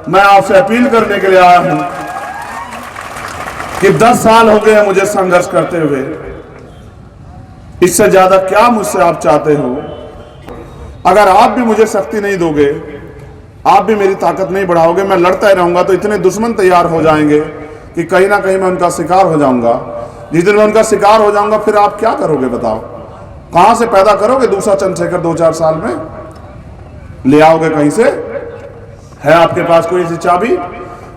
मैं आपसे अपील करने के लिए आया हूं कि 10 साल हो गए मुझे संघर्ष करते हुए। इससे ज्यादा क्या मुझसे आप चाहते हो? अगर आप भी मुझे शक्ति नहीं दोगे, आप भी मेरी ताकत नहीं बढ़ाओगे, मैं लड़ता ही रहूंगा तो इतने दुश्मन तैयार हो जाएंगे कि कहीं ना कहीं मैं उनका शिकार हो जाऊंगा। जिस दिन मैं उनका शिकार हो जाऊंगा फिर आप क्या करोगे बताओ? कहां से पैदा करोगे दूसरा चंद्रशेखर 2-4 साल में? ले आओगे कहीं से? है आपके पास कोई ऐसी चाबी?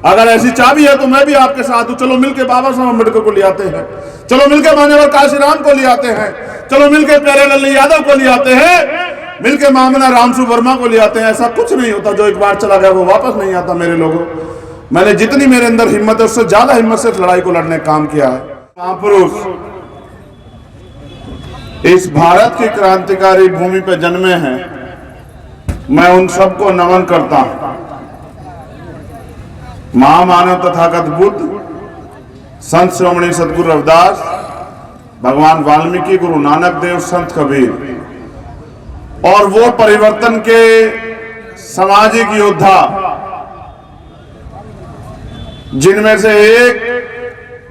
अगर ऐसी चाबी है तो मैं भी आपके साथ हूं। चलो मिलके बाबा साहब अम्बेडकर को ले आते हैं, चलो मिलके मान्यवर काशीराम को ले आते हैं, चलो मिलके प्यारे लाल यादव को ले आते हैं, मिलके महामना रामसु वर्मा को ले आते हैं। ऐसा कुछ नहीं होता, जो एक बार चला गया वो वापस नहीं आता। मेरे लोगों, मैंने जितनी मेरे अंदर हिम्मत है उससे ज्यादा हिम्मत से इस लड़ाई को लड़ने का काम किया है। महापुरुष इस भारत की क्रांतिकारी भूमि पर जन्मे हैं, मैं उन सबको नमन करता हूं। महामानव तथागत बुद्ध, संत श्रोमणी सदगुरु रविदास, भगवान वाल्मीकि, गुरु नानक देव, संत कबीर और वो परिवर्तन के सामाजिक योद्धा जिनमें से एक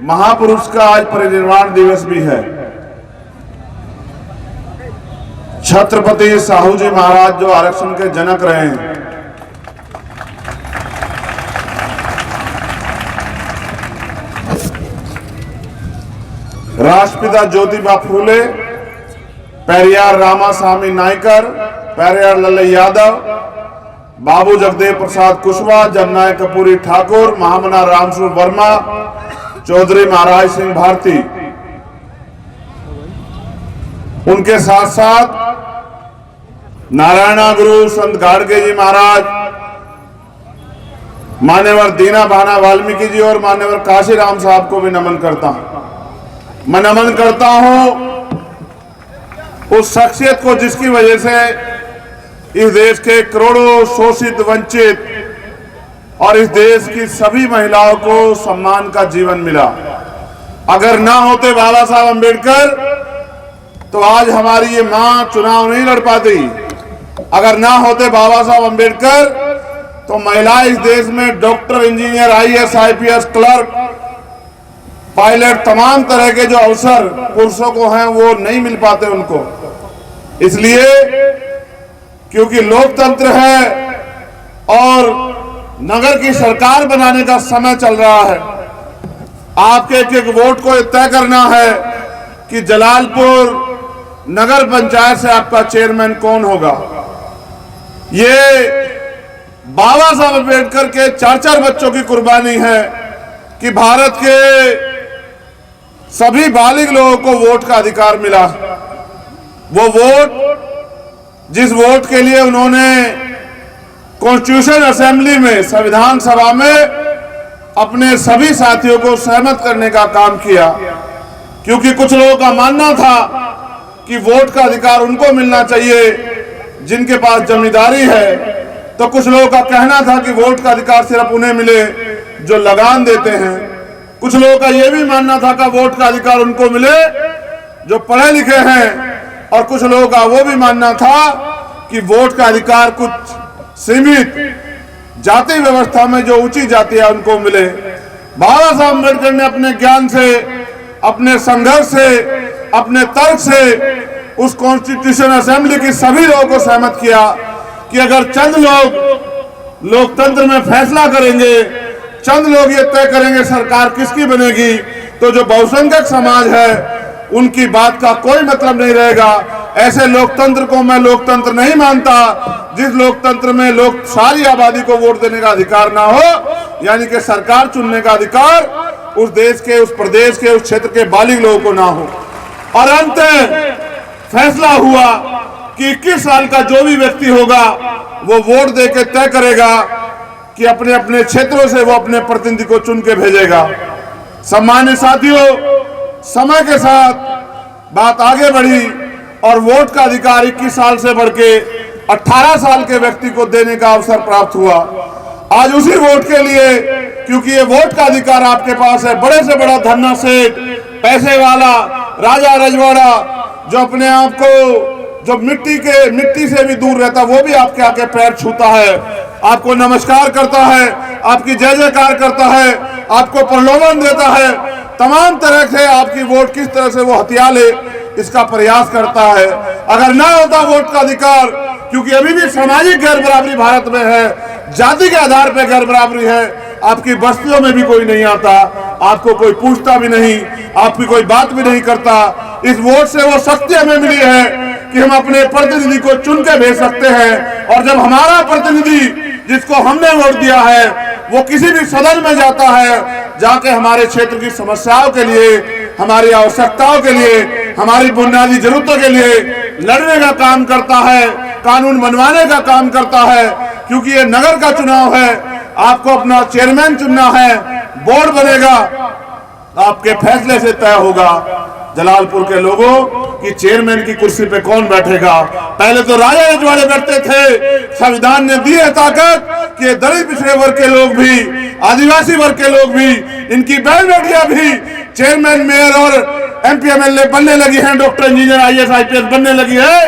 महापुरुष का आज परिनिर्वाण दिवस भी है। छत्रपति साहू जी महाराज जो आरक्षण के जनक रहे हैं, राष्ट्रपिता ज्योतिबा फूले, पेरियार रामास्वामी नायकर, पेरियार लाल यादव, बाबू जगदेव प्रसाद कुशवाहा, जननायक कपूरी ठाकुर, महामना रामसु वर्मा, चौधरी महाराज सिंह भारती, उनके साथ साथ नारायणा गुरु संत गाड़गे जी महाराज, मान्यवर दीना भाना वाल्मीकि जी और मान्यवर काशीराम साहब को भी नमन करता हूं। मैं नमन करता हूं उस शख्सियत को जिसकी वजह से इस देश के करोड़ों शोषित, वंचित और इस देश की सभी महिलाओं को सम्मान का जीवन मिला। अगर ना होते बाबा साहब अम्बेडकर तो आज हमारी ये मां चुनाव नहीं लड़ पाती। अगर ना होते बाबा साहब अम्बेडकर तो महिलाएं इस देश में doctor, engineer, IAS, IPS, clerk, pilot, तमाम तरह के जो अवसर पुरुषों को हैं वो नहीं मिल पाते उनको। इसलिए क्योंकि लोकतंत्र है और नगर की सरकार बनाने का समय चल रहा है। आपके एक एक वोट को तय करना है कि जलालपुर नगर पंचायत से आपका चेयरमैन कौन होगा। ये बाबा साहब अम्बेडकर के 4-4 बच्चों की कुर्बानी है कि भारत के सभी बालिग लोगों को वोट का अधिकार मिला। वो वोट, जिस वोट के लिए उन्होंने कॉन्स्टिट्यूशन असेंबली में, संविधान सभा में अपने सभी साथियों को सहमत करने का काम किया। क्योंकि कुछ लोगों का मानना था कि वोट का अधिकार उनको मिलना चाहिए जिनके पास जमींदारी है, तो कुछ लोगों का कहना था कि वोट का अधिकार सिर्फ उन्हें मिले जो लगान देते हैं। कुछ लोगों का यह भी मानना था कि वोट का अधिकार उनको मिले जो पढ़े लिखे हैं, और कुछ लोगों का वो भी मानना था कि वोट का अधिकार कुछ सीमित जाति व्यवस्था में जो ऊंची जाति है उनको मिले। बाबा साहब अम्बेडकर ने अपने ज्ञान से, अपने संघर्ष से, अपने तर्क से उस कॉन्स्टिट्यूशन असेंबली की सभी लोगों को सहमत किया कि अगर चंद लोग लोकतंत्र में फैसला करेंगे, चंद लोग ये तय करेंगे सरकार किसकी बनेगी, तो जो बहुसंख्यक समाज है उनकी बात का कोई मतलब नहीं रहेगा। ऐसे लोकतंत्र को मैं लोकतंत्र नहीं मानता जिस लोकतंत्र में लोग सारी आबादी को वोट देने का अधिकार ना हो, यानी कि सरकार चुनने का अधिकार उस देश के, उस प्रदेश के, उस क्षेत्र के बालिग लोगों को ना हो। और अंत फैसला हुआ कि 21 साल का जो भी व्यक्ति होगा वो वोट देके तय करेगा कि अपने अपने क्षेत्रों से वो अपने प्रतिनिधि को चुन के भेजेगा। सम्मानित साथियों, समय के साथ बात आगे बढ़ी और वोट का अधिकार 21 साल से बढ़ के 18 साल के व्यक्ति को देने का अवसर प्राप्त हुआ। आज उसी वोट के लिए, क्योंकि ये वोट का अधिकार आपके पास है, बड़े से बड़ा धन्ना सेठ, पैसे वाला, राजा रजवाड़ा, जो अपने आप को, जो मिट्टी से भी दूर रहता, वो भी आपके आके पैर छूता है, आपको नमस्कार करता है, आपकी जय जयकार करता है, आपको प्रलोभन देता है, तमाम तरह से आपकी वोट किस तरह से वो हथिया ले इसका प्रयास करता है। अगर ना होता वोट का अधिकार, क्योंकि अभी भी सामाजिक गैर बराबरी भारत में है, जाति के आधार पर गैर बराबरी है, आपकी बस्तियों में भी कोई नहीं आता, आपको कोई पूछता भी नहीं, आपकी कोई बात भी नहीं करता। इस वोट से वो शक्ति हमें मिली है कि हम अपने प्रतिनिधि को चुन के भेज सकते हैं, और जब हमारा प्रतिनिधि जिसको हमने वोट दिया है वो किसी भी सदन में जाता है, जाके हमारे क्षेत्र की समस्याओं के लिए, हमारी आवश्यकताओं के लिए, हमारी बुनियादी जरूरतों के लिए लड़ने का काम करता है, कानून बनवाने का काम करता है। क्योंकि ये नगर का चुनाव है, आपको अपना चेयरमैन चुनना है, बोर्ड बनेगा, आपके फैसले से तय होगा जलालपुर के लोगों की चेयरमैन की कुर्सी पे कौन बैठेगा। पहले तो राजा रजवाड़े बैठते थे, संविधान ने दी है ताकत कि दलित पिछड़े वर्ग के लोग भी, आदिवासी वर्ग के लोग भी, इनकी बहन बेटियां भी चेयरमैन, मेयर और MP MLA बनने लगी हैं, डॉक्टर इंजीनियर IAS IPS बनने लगी है।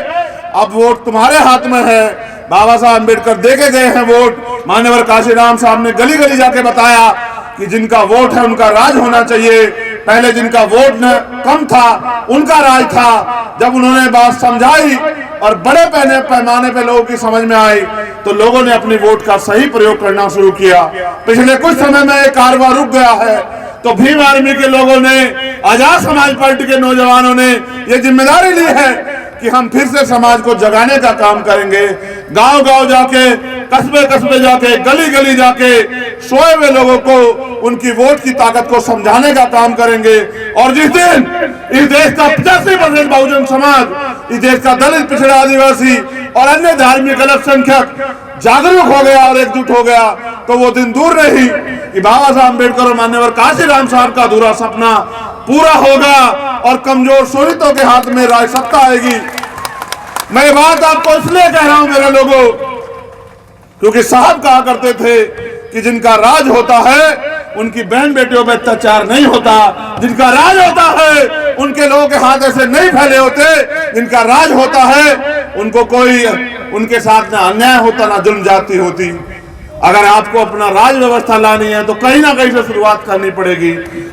अब वोट तुम्हारे हाथ में है। बाबा साहब अम्बेडकर देके गए हैं वोट। मान्यवर काशीराम साहब ने गली गली जाके बताया कि जिनका वोट है उनका राज होना चाहिए। पहले जिनका वोट न कम था उनका राज था। जब उन्होंने बात समझाई और बड़े पैमाने पे लोगों की समझ में आई तो लोगों ने अपनी वोट का सही प्रयोग करना शुरू किया। पिछले कुछ समय में एक कारवां रुक गया है, तो भीम आर्मी के लोगों ने, आजाद समाज पार्टी के नौजवानों ने ये जिम्मेदारी ली है कि हम फिर से समाज को जगाने का काम करेंगे। गांव गांव जाके, कस्बे कस्बे जाके, गली गली जाके सोए हुए लोगों को उनकी वोट की ताकत को समझाने का काम करेंगे। और जिस दिन इस देश का 85% बहुजन समाज, इस देश का दलित पिछड़ा आदिवासी और अन्य धार्मिक अल्पसंख्यक जागरूक हो गया और एकजुट हो गया, तो वो दिन दूर नहीं कि बाबा साहब अम्बेडकर और मान्यवर काशीराम साहब का अधूरा सपना पूरा होगा और कमजोर शोषितों के हाथ में राज सत्ता आएगी। मैं ये बात आपको इसलिए कह रहा हूं मेरे लोगों, क्योंकि साहब कहा करते थे कि जिनका राज होता है उनकी बहन बेटियों पर अत्याचार नहीं होता, जिनका राज होता है उनके लोगों के हाथ ऐसे नहीं फैले होते, जिनका राज होता है उनको कोई, उनके साथ ना अन्याय होता ना जुल्म जाती होती। अगर आपको अपना राज व्यवस्था लानी है तो कहीं ना कहीं से शुरुआत करनी पड़ेगी।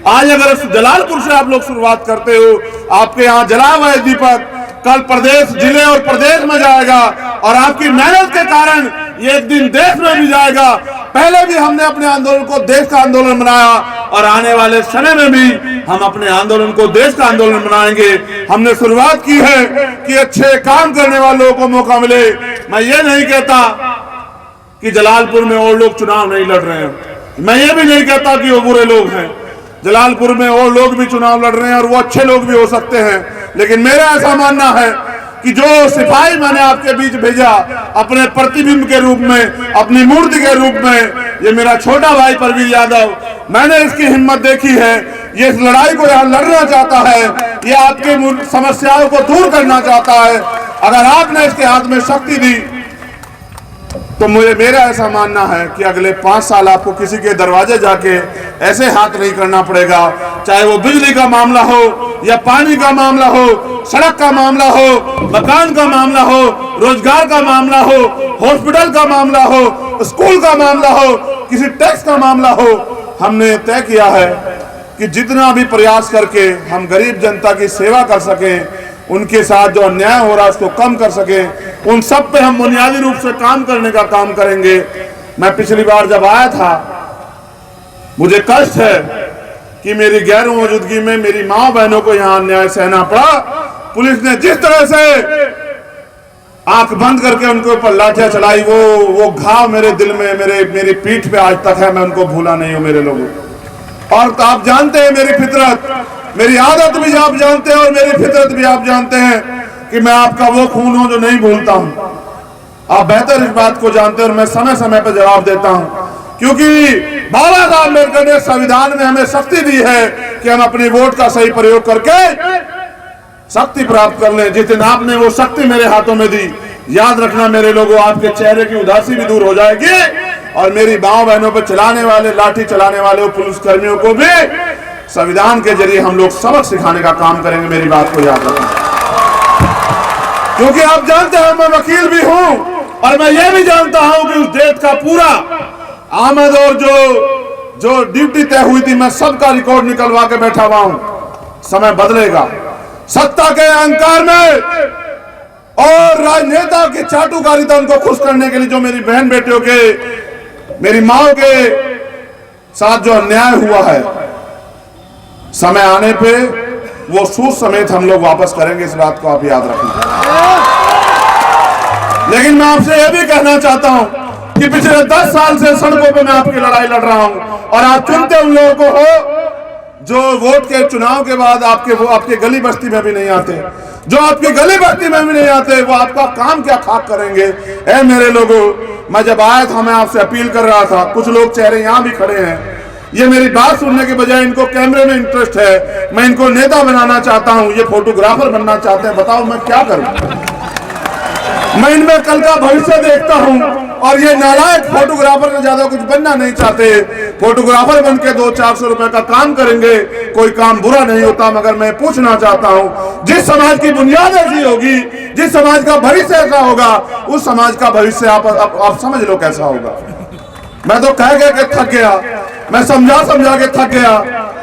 आज अगर जलालपुर से आप लोग शुरुआत करते हो, आपके यहाँ जला हुआ है दीपक कल प्रदेश, जिले और प्रदेश में जाएगा और आपकी मेहनत के कारण ये एक दिन देश में भी जाएगा। पहले भी हमने अपने आंदोलन को देश का आंदोलन बनाया और आने वाले समय में भी हम अपने आंदोलन को देश का आंदोलन बनाएंगे। हमने शुरुआत की है कि अच्छे काम करने वालों को मौका मिले। मैं ये नहीं कहता कि जलालपुर में और लोग चुनाव नहीं लड़ रहे हैं, मैं ये भी नहीं कहता कि वो बुरे लोग हैं। जलालपुर में और लोग भी चुनाव लड़ रहे हैं और वो अच्छे लोग भी हो सकते हैं, लेकिन मेरा ऐसा मानना है कि जो सिपाही मैंने आपके बीच भेजा अपने प्रतिबिंब के रूप में, अपनी मूर्ति के रूप में, ये मेरा छोटा भाई परवीर यादव, मैंने इसकी हिम्मत देखी है। ये इस लड़ाई को यहाँ लड़ना चाहता है, ये आपकी समस्याओं को दूर करना चाहता है। अगर आपने इसके हाथ में शक्ति दी तो मेरा ऐसा मानना है कि अगले 5 साल आपको किसी के दरवाजे जाके ऐसे हाथ नहीं करना पड़ेगा। चाहे वो बिजली का मामला हो या पानी का मामला हो, सड़क का मामला हो, मकान का मामला हो, रोजगार का मामला हो, हॉस्पिटल का मामला हो, स्कूल का मामला हो, किसी टैक्स का मामला हो। हमने तय किया है कि जितना भी प्रयास करके हम गरीब जनता की सेवा कर सकें, उनके साथ जो अन्याय हो रहा है उसको कम कर सके, उन सब पे हम बुनियादी रूप से काम करने का काम करेंगे। मैं पिछली बार जब आया था, मुझे कष्ट है कि मेरी गैर मौजूदगी में मेरी माँ बहनों को यहाँ अन्याय सहना पड़ा। पुलिस ने जिस तरह से आंख बंद करके उनके ऊपर लाठियां चलाई, वो घाव मेरे दिल में, मेरी पीठ पे आज तक है। मैं उनको भूला नहीं हूं मेरे लोगों। और तो आप जानते हैं मेरी फितरत, मेरी आदत भी आप जानते हैं और मेरी फितरत भी आप जानते हैं कि मैं आपका वो खून हूं जो नहीं भूलता हूं। आप बेहतर इस बात को जानते हैं और मैं समय समय पर जवाब देता हूं, क्योंकि बाबा साहब अम्बेडकर ने संविधान में हमें शक्ति दी है कि हम अपनी वोट का सही प्रयोग करके शक्ति प्राप्त कर लें। जिस दिन आपने वो शक्ति मेरे हाथों में दी, याद रखना मेरे लोगों, आपके चेहरे की उदासी भी दूर हो जाएगी और मेरी माँ बहनों पर चलाने वाले, लाठी चलाने वाले पुलिस कर्मियों को भी संविधान के जरिए हम लोग सबक सिखाने का काम करेंगे। मेरी बात को याद रखना, क्योंकि आप जानते हैं मैं वकील भी हूं और मैं ये भी जानता हूं कि उस देश का पूरा आमद और जो ड्यूटी तय हुई थी, मैं सबका रिकॉर्ड निकलवा के बैठा हुआ हूं। समय बदलेगा। सत्ता के अहंकार में और राजनेता की चाटुकारिता उनको खुश करने के लिए जो मेरी बहन बेटियों के, मेरी माओ के साथ जो अन्याय हुआ है, समय आने पे वो सूद समेत हम लोग वापस करेंगे। इस बात को आप याद रखना। लेकिन मैं आपसे यह भी कहना चाहता हूं कि पिछले 10 साल से सड़कों पे मैं आपकी लड़ाई लड़ रहा हूं, और आप चुनते उन लोगों को हो जो वोट के चुनाव के बाद आपके गली बस्ती में भी नहीं आते। जो आपकी गली बस्ती में भी नहीं आते, वो आपका काम क्या खाक करेंगे। ऐ मेरे लोगों, मैं जब आया था मैं आपसे अपील कर रहा था, कुछ लोग चेहरे यहां भी खड़े हैं, ये मेरी बात सुनने के बजाय इनको कैमरे में इंटरेस्ट है, मैं इनको नेता बनाना चाहता हूं, ये फोटोग्राफर बनना चाहते हैं। बताओ मैं क्या करूं। मैं इनमें कल का भविष्य देखता हूं, और ये नालायक फोटोग्राफर से ज्यादा कुछ बनना नहीं चाहते। फोटोग्राफर बन के 200-400 रुपए का काम करेंगे, कोई काम बुरा नहीं होता। मगर मैं पूछना चाहता हूं, जिस समाज की बुनियाद ऐसी होगी, जिस समाज का भविष्य ऐसा होगा, उस समाज का भविष्य आप समझ लो कैसा होगा। मैं तो कह के थक गया, मैं समझा के थक गया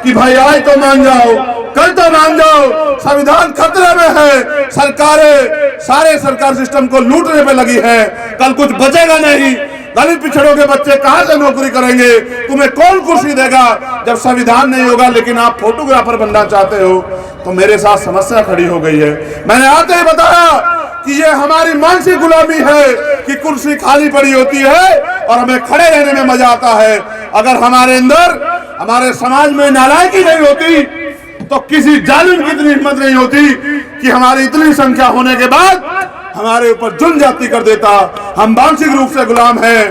कि भाई आज तो मान जाओ, कल तो मान जाओ, संविधान खतरे में है, सारे सरकार सिस्टम को लूटने पे लगी है, कल कुछ बचेगा नहीं। दलित पिछड़ों के बच्चे कहां से नौकरी करेंगे, तुम्हें कौन कुर्सी देगा जब संविधान नहीं होगा। लेकिन आप फोटोग्राफर बनना चाहते हो, तो मेरे साथ समस्या खड़ी हो गई है। मैंने आते ही बताया कि ये हमारी मानसिक गुलामी है कि कुर्सी खाली पड़ी होती है और हमें खड़े रहने में मजा आता है। अगर हमारे अंदर, हमारे समाज में नालायकी नहीं होती, तो किसी जालिम की इतनी हिम्मत नहीं होती कि हमारी इतनी संख्या होने के बाद हमारे ऊपर जुल्म जाती कर देता। हम मानसिक रूप से गुलाम हैं,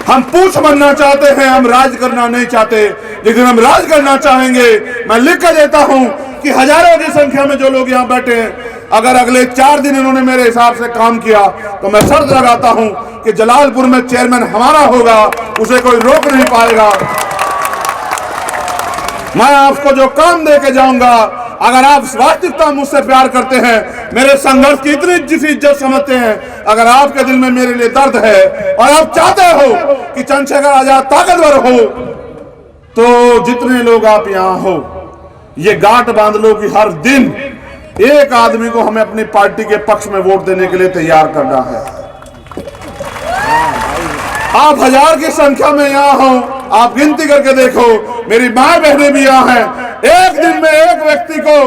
हम पूछ बनना चाहते हैं, हम राज करना नहीं चाहते। लेकिन हम राज करना चाहेंगे। मैं लिख कर देता हूं कि हजारों की संख्या में जो लोग यहां बैठे हैं, अगर अगले 4 दिन इन्होंने मेरे हिसाब से काम किया, तो मैं शर्त लगाता हूं कि जलालपुर में चेयरमैन हमारा होगा, उसे कोई रोक नहीं पाएगा। मैं आपको जो काम दे के जाऊंगा, अगर आप वास्तविकता मुझसे प्यार करते हैं, मेरे संघर्ष की इतनी जिस इज्जत समझते हैं, अगर आपके दिल में मेरे लिए दर्द है और आप चाहते हो कि चंद्रशेखर आजाद ताकतवर हो, तो जितने लोग आप यहां हो, ये गांठ बांध लो कि हर दिन एक आदमी को हमें अपनी पार्टी के पक्ष में वोट देने के लिए तैयार करना है। आप 1000 की संख्या में यहां हो, आप गिनती करके देखो, मेरी माँ बहनें भी यहाँ हैं। एक दिन में एक व्यक्ति को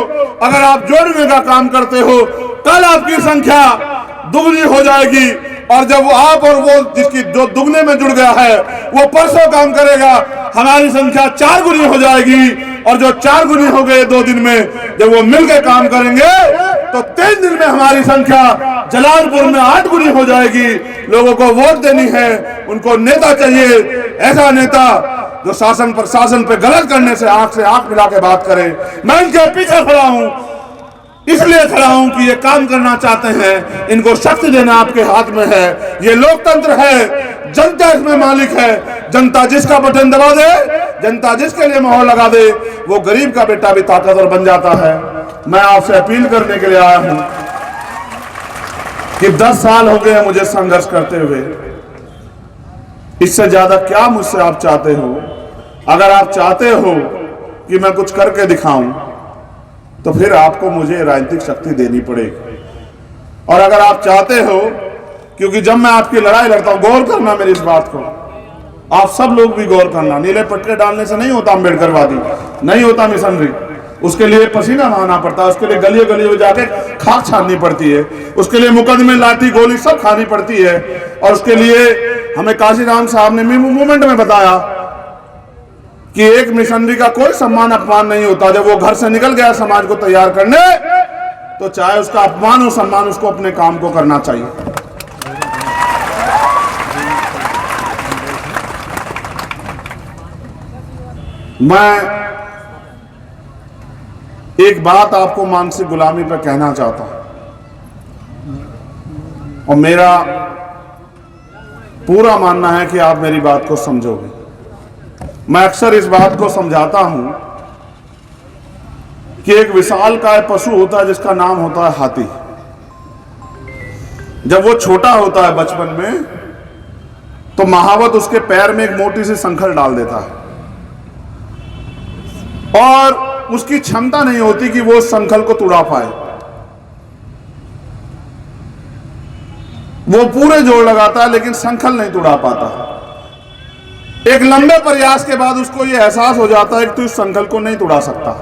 अगर आप जोड़ने का काम करते हो, कल आपकी संख्या दुगनी हो जाएगी। और जब वो आप और वो जिसकी जो दुगने में जुड़ गया है, वो परसों काम करेगा, हमारी संख्या 4 गुनी हो जाएगी। और जो 4 गुनी हो गए 2 दिन में, जब वो मिलकर काम करेंगे, तो 3 दिन में हमारी संख्या जलालपुर में 8 गुनी हो जाएगी। लोगों को वोट देनी है, उनको नेता चाहिए, ऐसा नेता जो शासन प्रशासन पे गलत करने से आंख मिला के बात करे। मैं इनके पीछे खड़ा हूं, इसलिए खड़ा हूं कि ये काम करना चाहते हैं, इनको शक्ति देना आपके हाथ में है। ये लोकतंत्र है, जनता इसमें मालिक है। जनता जिसका बटन दबा दे, जनता जिसके लिए मोहर लगा दे, वो गरीब का बेटा भी ताकतवर बन जाता है। मैं आपसे अपील करने के लिए आया हूं कि 10 साल हो गए मुझे संघर्ष करते हुए, इससे ज्यादा क्या मुझसे आप चाहते हो। अगर आप चाहते हो कि मैं कुछ करके दिखाऊं, तो फिर आपको मुझे राजनीतिक शक्ति देनी पड़ेगी। और अगर आप चाहते हो, क्योंकि जब मैं आपकी लड़ाई लड़ता हूं, गौर करना मेरी इस बात को, आप सब लोग भी गौर करना, नीले पट्टे डालने से नहीं होता अम्बेडकरवादी, नहीं होता मिशनरी। उसके लिए पसीना बहाना पड़ता है, उसके लिए गलियों गलियों जाके खाक छाननी पड़ती है, उसके लिए मुकदमे, लाठी, गोली सब खानी पड़ती है। और उसके लिए हमें काशीराम साहब ने मूवमेंट में बताया कि एक मिशनरी का कोई सम्मान अपमान नहीं होता। जब वो घर से निकल गया समाज को तैयार करने, तो चाहे उसका अपमान हो सम्मान, उसको अपने काम को करना चाहिए। मैं एक बात आपको मानसिक गुलामी पर कहना चाहता हूं, और मेरा पूरा मानना है कि आप मेरी बात को समझोगे। मैं अक्सर इस बात को समझाता हूं कि एक विशालकाय पशु होता है जिसका नाम होता है हाथी। जब वो छोटा होता है बचपन में, तो महावत उसके पैर में एक मोटी सी संखल डाल देता है और उसकी क्षमता नहीं होती कि वो उस संखल को तुड़ा पाए। वो पूरे जोर लगाता है लेकिन संखल नहीं तुड़ा पाता। एक लंबे प्रयास के बाद उसको यह एहसास हो जाता है कि तू इस संखल को नहीं तुड़ा सकता।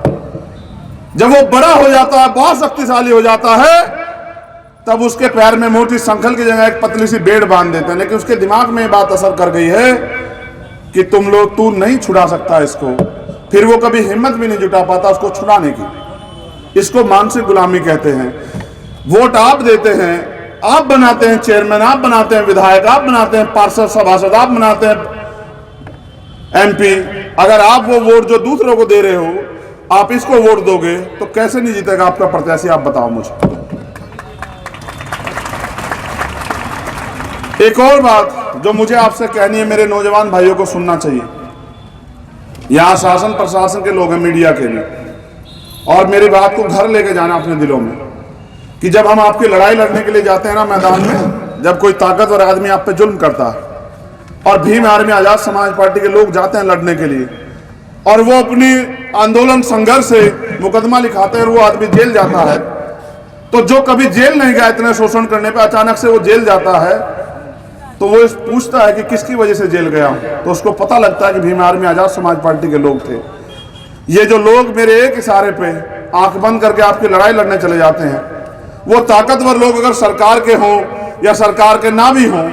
जब वो बड़ा हो जाता है, बहुत शक्तिशाली हो जाता है, तब उसके पैर में मोटी संखल की जगह एक पतली सी बेड़ बांध देते हैं। लेकिन उसके दिमाग में ये बात असर कर गई है कि तू नहीं छुड़ा सकता इसको। फिर वो कभी हिम्मत भी नहीं जुटा पाता उसको छुड़ाने की। इसको मानसिक गुलामी कहते हैं। वोट आप देते हैं, आप बनाते हैं चेयरमैन, आप बनाते हैं विधायक, आप बनाते हैं पार्षद सभासद, आप बनाते हैं एमपी। अगर आप वो वोट जो दूसरों को दे रहे हो, आप इसको वोट दोगे तो कैसे नहीं जीतेगा आपका प्रत्याशी? आप बताओ मुझे। एक और बात जो मुझे आपसे कहनी है, मेरे नौजवान भाइयों को सुनना चाहिए। यहां शासन प्रशासन के लोग हैं, मीडिया के भी, और मेरी बात को घर लेके जाना अपने दिलों में कि जब हम आपकी लड़ाई लड़ने के लिए जाते हैं ना मैदान में, जब कोई ताकतवर आदमी आप पे जुल्म करता है और भीम आर्मी आजाद समाज पार्टी के लोग जाते हैं लड़ने के लिए और वो अपनी आंदोलन संघर्ष से मुकदमा लिखाते हैं और वो आदमी जेल जाता है, तो जो कभी जेल नहीं गया इतने शोषण करने पे अचानक से वो जेल जाता है, तो वो पूछता है कि किसकी वजह से जेल गया, तो उसको पता लगता है कि भीम आर्मी आजाद समाज पार्टी के लोग थे। ये जो लोग मेरे एक इशारे पे आंख बंद करके आपकी लड़ाई लड़ने चले जाते हैं, वो ताकतवर लोग अगर सरकार के हों या सरकार के ना भी हों,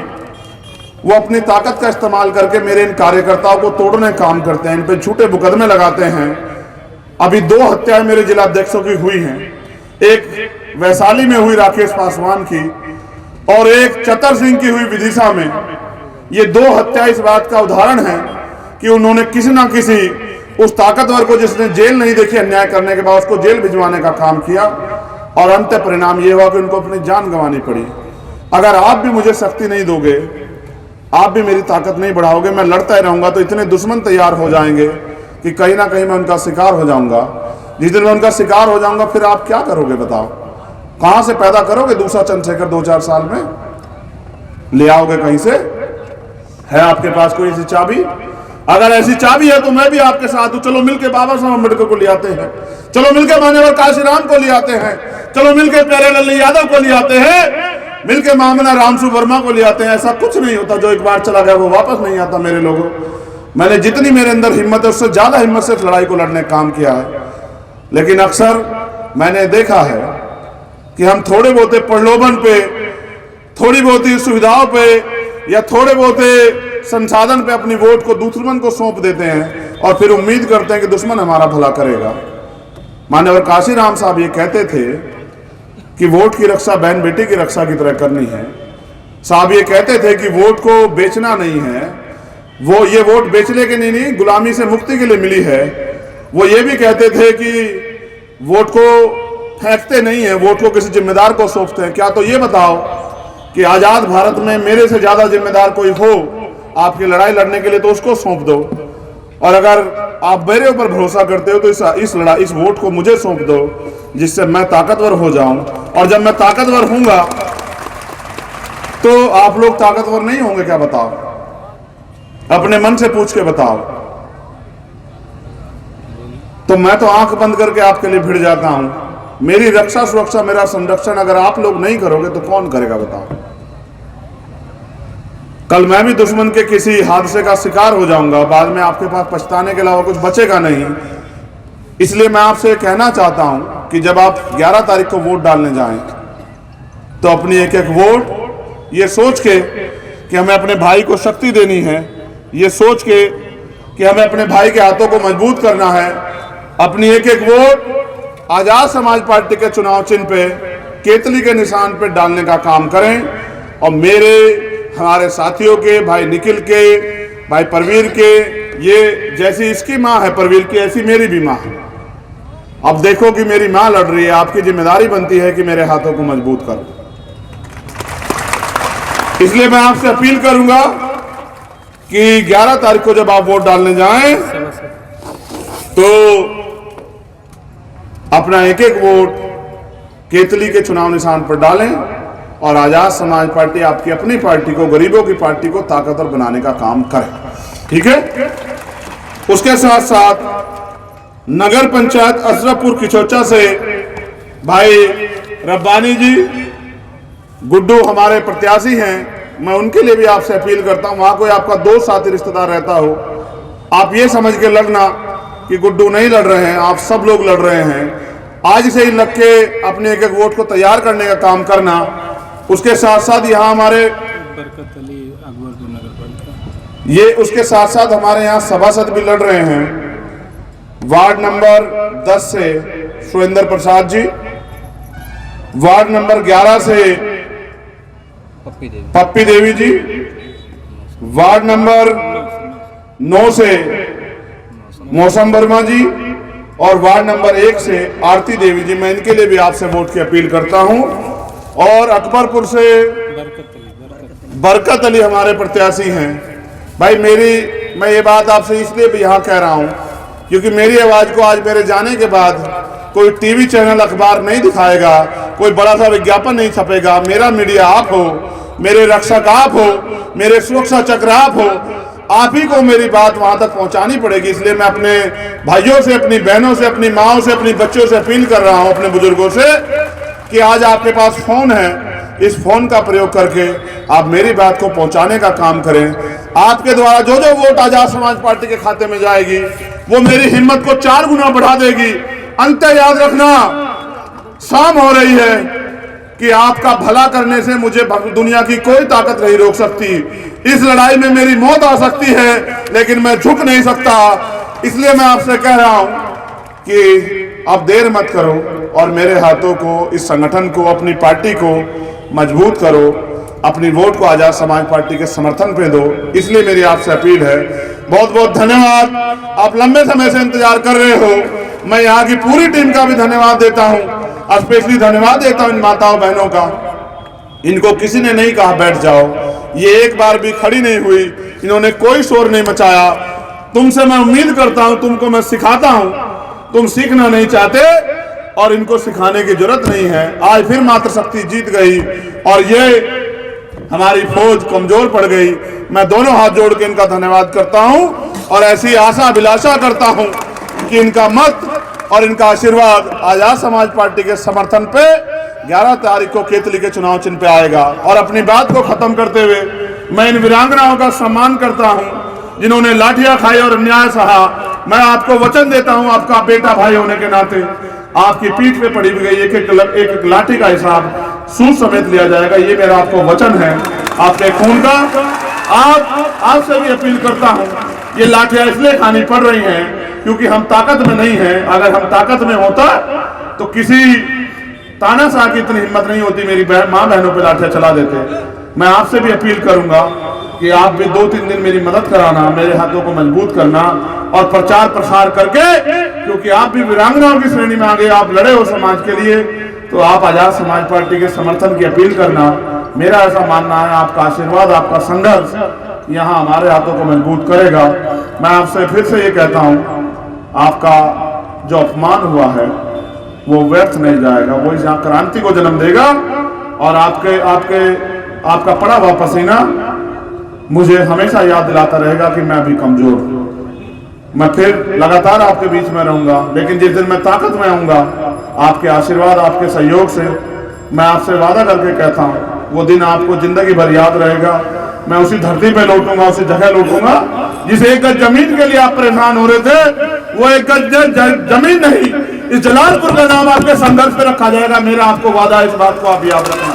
वो अपनी ताकत का इस्तेमाल करके मेरे इन कार्यकर्ताओं को तोड़ने का काम करते हैं, इन पे झूठे मुकदमे लगाते हैं। अभी 2 हत्याएं मेरे जिलाध्यक्षों की हुई हैं, एक वैशाली में हुई राकेश पासवान की और एक चतर सिंह की हुई विदिशा में। ये 2 हत्या इस बात का उदाहरण है कि उन्होंने किसी ना किसी उस ताकतवर को जिसने जेल नहीं देखी अन्याय करने के बाद उसको जेल भिजवाने का काम किया और अंत परिणाम ये हुआ कि उनको अपनी जान गंवानी पड़ी। अगर आप भी मुझे शक्ति नहीं दोगे, आप भी मेरी ताकत नहीं बढ़ाओगे, मैं लड़ता ही रहूंगा, तो इतने दुश्मन तैयार हो जाएंगे कि कहीं ना कहीं मैं उनका शिकार हो जाऊंगा। जिस दिन मैं उनका शिकार हो जाऊंगा फिर आप क्या करोगे बताओ? कहां से पैदा करोगे दूसरा चंद्रशेखर 2-4 साल में? ले आओगे कहीं से? है आपके पास कोई ऐसी चाबी? अगर ऐसी चाबी है तो मैं भी आपके साथ हूं। चलो मिलके बाबा साहब अम्बेडकर को ले आते हैं, चलो मिलके मान्यवर काशीराम को ले आते हैं, चलो मिलके प्यारे लल्ली यादव को ले आते हैं, मिलके मामना रामसु वर्मा को ले आते हैं। ऐसा कुछ नहीं होता, जो एक बार चला गया वो वापस नहीं आता। मेरे लोगों, मैंने जितनी मेरे अंदर हिम्मत है उससे ज्यादा हिम्मत से इस लड़ाई को लड़ने का काम किया है। लेकिन अक्सर मैंने देखा है कि हम थोड़े बहुत प्रलोभन पे, थोड़ी बहुत सुविधाओं पे या थोड़े बहुत संसाधन पे अपनी वोट को दुश्मन को सौंप देते हैं और फिर उम्मीद करते हैं कि दुश्मन हमारा भला करेगा। मान्यवर काशीराम साहब ये कहते थे कि वोट की रक्षा बहन बेटी की रक्षा की तरह करनी है। साहब ये कहते थे कि वोट को बेचना नहीं है, वो ये वोट बेचने के नहीं, गुलामी से मुक्ति के लिए मिली है। वो ये भी कहते थे कि वोट को फेंकते नहीं है, वोट को किसी जिम्मेदार को सौंपते हैं। क्या तो ये बताओ कि आजाद भारत में मेरे से ज्यादा जिम्मेदार कोई हो आपकी लड़ाई लड़ने के लिए तो उसको सौंप दो, और अगर आप मेरे ऊपर भरोसा करते हो तो इस वोट को मुझे सौंप दो, जिससे मैं ताकतवर हो जाऊं। और जब मैं ताकतवर हूंगा तो आप लोग ताकतवर नहीं होंगे क्या बताओ? अपने मन से पूछ के बताओ। तो मैं तो आंख बंद करके आपके लिए भिड़ जाता हूं। मेरी रक्षा सुरक्षा, मेरा संरक्षण अगर आप लोग नहीं करोगे तो कौन करेगा बताओ? कल मैं भी दुश्मन के किसी हादसे का शिकार हो जाऊंगा, बाद में आपके पास पछताने के अलावा कुछ बचेगा नहीं। इसलिए मैं आपसे कहना चाहता हूं कि जब आप 11 तारीख को वोट डालने जाएं तो अपनी एक एक वोट ये सोच के कि हमें अपने भाई को शक्ति देनी है, ये सोच के कि हमें अपने भाई के हाथों को मजबूत करना है, अपनी एक एक वोट आजाद समाज पार्टी के चुनाव चिन्ह पे केतली के निशान पे डालने का काम करें। और मेरे हमारे साथियों के, भाई निखिल के, भाई परवीर के, ये जैसी इसकी माँ है परवीर की, ऐसी मेरी भी माँ है। अब देखो कि मेरी माँ लड़ रही है, आपकी जिम्मेदारी बनती है कि मेरे हाथों को मजबूत करो। इसलिए मैं आपसे अपील करूंगा कि 11 तारीख को जब आप वोट डालने जाएं तो अपना एक एक वोट केतली के चुनाव निशान पर डालें और आजाद समाज पार्टी आपकी अपनी पार्टी को, गरीबों की पार्टी को ताकतवर बनाने का काम करे। ठीक है। उसके साथ साथ नगर पंचायत अशरफपुर किचौचा से भाई रब्बानी जी, गुड्डू हमारे प्रत्याशी हैं, मैं उनके लिए भी आपसे अपील करता हूं, वहां कोई आपका दोस्त साथी रिश्तेदार रहता हो, आप ये समझ के लड़ना कि गुड्डू नहीं लड़ रहे हैं, आप सब लोग लड़ रहे हैं। आज से ही लग के अपने एक एक वोट को तैयार करने का काम करना। उसके साथ साथ यहाँ हमारे बरकत अली अकबरपुर नगर पालिका, ये उसके साथ साथ हमारे यहाँ सभासद भी लड़ रहे हैं। वार्ड नंबर 10 से सुरेंद्र प्रसाद जी, वार्ड नंबर 11 से पप्पी देवी जी, वार्ड नंबर 9 से मौसम वर्मा जी और वार्ड नंबर 1 से आरती देवी जी। मैं इनके लिए भी आपसे वोट की अपील करता हूं। और अकबरपुर से बरकत अली हमारे प्रत्याशी हैं। भाई मैं ये बात आपसे इसलिए भी यहाँ कह रहा हूँ क्योंकि मेरी आवाज को आज मेरे जाने के बाद कोई टीवी चैनल, अखबार नहीं दिखाएगा, कोई बड़ा सा विज्ञापन नहीं छपेगा। मेरा मीडिया आप हो, मेरे रक्षक आप हो, मेरे सुरक्षा चक्र आप हो, आप ही को मेरी बात वहां तक पहुंचानी पड़ेगी। इसलिए मैं अपने भाइयों से, अपनी बहनों से, अपनी माओ से, अपनी बच्चों से अपील कर रहा हूं, अपने बुजुर्गों से, कि आज आपके पास फोन है, इस फोन का प्रयोग करके आप मेरी बात को पहुंचाने का काम करें। आपके द्वारा जो जो वोट आजाद समाज पार्टी के खाते में जाएगी वो मेरी हिम्मत को 4 गुना बढ़ा देगी। अंत याद रखना, शाम हो रही है कि आपका भला करने से मुझे दुनिया की कोई ताकत नहीं रोक सकती। इस लड़ाई में मेरी मौत आ सकती है लेकिन मैं झुक नहीं सकता। इसलिए मैं आपसे कह रहा हूं कि अब देर मत करो और मेरे हाथों को, इस संगठन को, अपनी पार्टी को मजबूत करो, अपनी वोट को आजाद समाज पार्टी के समर्थन पे दो। इसलिए मेरी आपसे अपील है। बहुत बहुत धन्यवाद। आप लंबे समय से इंतजार कर रहे हो। मैं यहाँ की पूरी टीम का भी धन्यवाद देता हूँ, स्पेशली धन्यवाद देता हूँ इन माताओं बहनों का। इनको किसी ने नहीं कहा बैठ जाओ, ये एक बार भी खड़ी नहीं हुई, इन्होंने कोई शोर नहीं मचाया। तुमसे मैं उम्मीद करता हूं, तुमको मैं सिखाता हूं, तुम सीखना नहीं चाहते और इनको सिखाने की जरूरत नहीं है। आज फिर मातृशक्ति जीत गई और ये हमारी फौज कमजोर पड़ गई। मैं दोनों हाथ जोड़ के इनका धन्यवाद करता हूं और ऐसी आशा अभिलाषा करता हूं कि इनका मत और इनका आशीर्वाद आजाद समाज पार्टी के समर्थन पे 11 तारीख को केतली के चुनाव चिन्ह पे आएगा। और अपनी बात को खत्म करते हुए मैं इन वीरांगनाओं का सम्मान करता हूं जिन्होंने लाठियां खाई और अन्याय सहा। मैं आपको वचन देता हूं, आपका बेटा भाई होने के नाते आपकी पीठ पे पड़ी हुई एक एक लाठी का हिसाब सूद समेत लिया जाएगा। ये मेरा आपको वचन है आपके खून का। आपसे भी अपील करता हूं, ये लाठियां इसलिए खानी पड़ रही हैं क्योंकि हम ताकत में नहीं है। अगर हम ताकत में होता तो किसी तानाशाह की इतनी हिम्मत नहीं होती, मेरी माँ बहनों पे लाठियां चला देते। मैं आपसे भी अपील करूंगा कि आप भी 2-3 दिन मेरी मदद कराना, मेरे हाथों को मजबूत करना और प्रचार प्रसार करके, क्योंकि आप भी वीरांगनाओं की श्रेणी में आ गए, आप लड़े हो समाज के लिए, तो आप आजाद समाज पार्टी के समर्थन की अपील करना। मेरा ऐसा मानना है आपका आशीर्वाद, आपका संघर्ष यहाँ हमारे हाथों को मजबूत करेगा। मैं आपसे फिर से ये कहता हूँ, आपका जो अपमान हुआ है वो व्यर्थ नहीं जाएगा, वो यहाँ क्रांति को जन्म देगा और आपका पड़ा हुआ पसीना मुझे हमेशा याद दिलाता रहेगा कि मैं भी कमजोर हूं। मैं फिर लगातार आपके बीच में रहूंगा, लेकिन जिस दिन मैं ताकत में आऊंगा आपके आशीर्वाद, आपके सहयोग से, मैं आपसे वादा करके कहता हूं, वो दिन आपको जिंदगी भर याद रहेगा। मैं उसी धरती पे लौटूंगा, उसी जगह लौटूंगा जिस 1 गज जमीन के लिए आप परेशान हो रहे थे। वो 1 गज जमीन नहीं, इस जलालपुर का नाम आपके संघर्ष पे रखा जाएगा। मेरा आपको वादा है, इस बात को आप याद रखना।